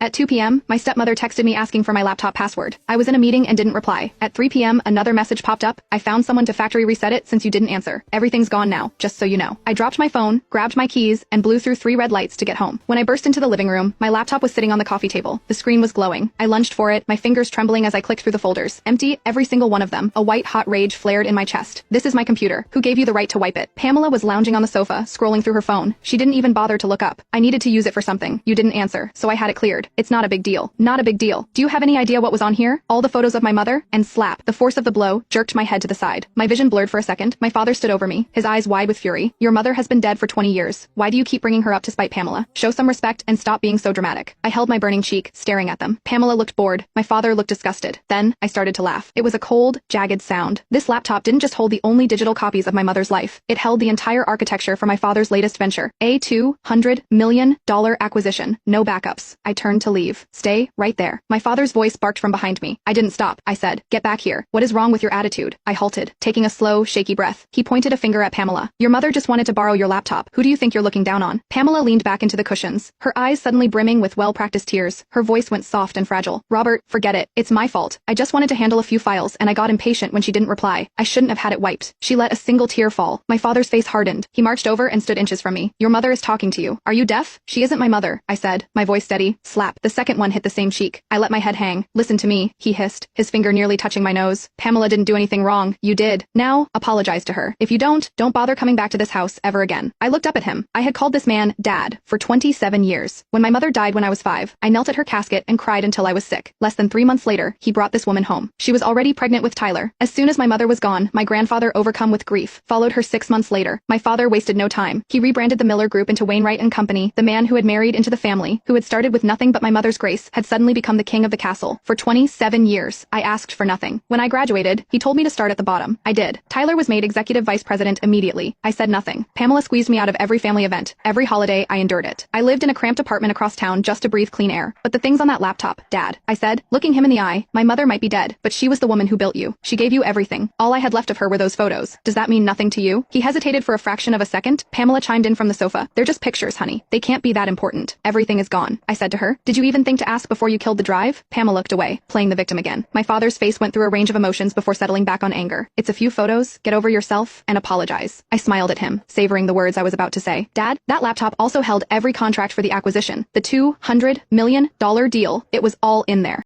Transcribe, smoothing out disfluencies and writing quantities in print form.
At 2 p.m., my stepmother texted me asking for my laptop password. I was in a meeting and didn't reply. At 3 p.m., another message popped up. I found someone to factory reset it since you didn't answer. Everything's gone now, just so you know. I dropped my phone, grabbed my keys, and blew through 3 red lights to get home. When I burst into the living room, my laptop was sitting on the coffee table. The screen was glowing. I lunged for it, my fingers trembling as I clicked through the folders. Empty, every single one of them. A white hot rage flared in my chest. This is my computer. Who gave you the right to wipe it? Pamela was lounging on the sofa, scrolling through her phone. She didn't even bother to look up. I needed to use it for something. You didn't answer, so I had it cleared. It's not a big deal. Not a big deal. Do you have any idea what was on here? All the photos of my mother? And slap. The force of the blow jerked my head to the side. My vision blurred for a second. My father stood over me, his eyes wide with fury. Your mother has been dead for 20 years. Why do you keep bringing her up to spite Pamela? Show some respect and stop being so dramatic. I held my burning cheek, staring at them. Pamela looked bored. My father looked disgusted. Then, I started to laugh. It was a cold, jagged sound. This laptop didn't just hold the only digital copies of my mother's life. It held the entire architecture for my father's latest venture. A $200 million acquisition. No backups. I turned to leave. Stay right there. My father's voice barked from behind me. I didn't stop. I said, get back here. What is wrong with your attitude? I halted, taking a slow, shaky breath. He pointed a finger at Pamela. Your mother just wanted to borrow your laptop. Who do you think you're looking down on? Pamela leaned back into the cushions, her eyes suddenly brimming with well-practiced tears. Her voice went soft and fragile. Robert, forget it. It's my fault. I just wanted to handle a few files and I got impatient when she didn't reply. I shouldn't have had it wiped. She let a single tear fall. My father's face hardened. He marched over and stood inches from me. Your mother is talking to you. Are you deaf? She isn't my mother, I said, my voice steady. Slap. The second one hit the same cheek. I let my head hang. Listen to me, he hissed, his finger nearly touching my nose. Pamela didn't do anything wrong. You did. Now, apologize to her. If you don't bother coming back to this house ever again. I looked up at him. I had called this man Dad for 27 years. When my mother died when I was 5, I knelt at her casket and cried until I was sick. Less than 3 months later, he brought this woman home. She was already pregnant with Tyler. As soon as my mother was gone, my grandfather, overcome with grief, followed her 6 months later. My father wasted no time. He rebranded the Miller Group into Wainwright and Company. The man who had married into the family, who had started with nothing but my mother's grace, had suddenly become the king of the castle. For 27 years, I asked for nothing. When I graduated, he told me to start at the bottom. I did. Tyler was made executive vice president immediately. I said nothing. Pamela squeezed me out of every family event. Every holiday, I endured it. I lived in a cramped apartment across town just to breathe clean air. But the things on that laptop, Dad, I said, looking him in the eye, my mother might be dead, but she was the woman who built you. She gave you everything. All I had left of her were those photos. Does that mean nothing to you? He hesitated for a fraction of a second. Pamela chimed in from the sofa. They're just pictures, honey. They can't be that important. Everything is gone. I said to her, did you even think to ask before you killed the drive? Pamela looked away, playing the victim again. My father's face went through a range of emotions before settling back on anger. It's a few photos. Get over yourself and apologize. I smiled at him, savoring the words I was about to say. Dad, that laptop also held every contract for the acquisition. The $200 million deal. It was all in there.